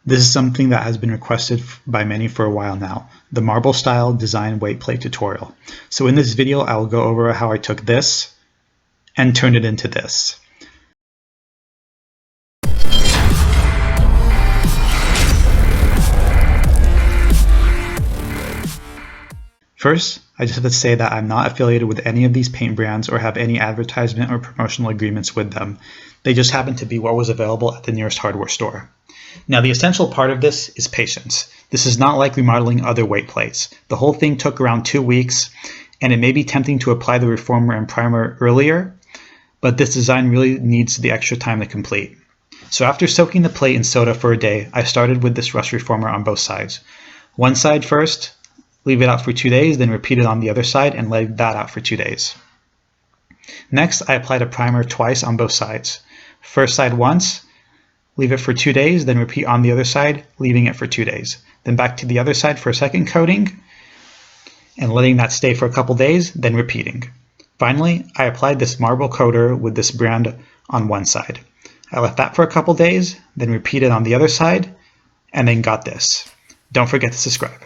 This is something that has been requested by many for a while now, the marble style design weight plate tutorial. So in this video, I will go over how I took this and turned it into this. First, I just have to say that I'm not affiliated with any of these paint brands or have any advertisement or promotional agreements with them. They just happen to be what was available at the nearest hardware store. Now, the essential part of this is patience. This is not like remodeling other weight plates. The whole thing took around 2 weeks, and it may be tempting to apply the reformer and primer earlier, but this design really needs the extra time to complete. So after soaking the plate in soda for a day, I started with this rust reformer on both sides. One side first, leave it out for 2 days, then repeat it on the other side and let that out for 2 days. Next, I applied a primer twice on both sides. First side once, leave it for 2 days, then repeat on the other side, leaving it for 2 days. Then back to the other side for a second coating, and letting that stay for a couple days, then repeating. Finally, I applied this marble coater with this brand on one side. I left that for a couple days, then repeated on the other side, and then got this. Don't forget to subscribe.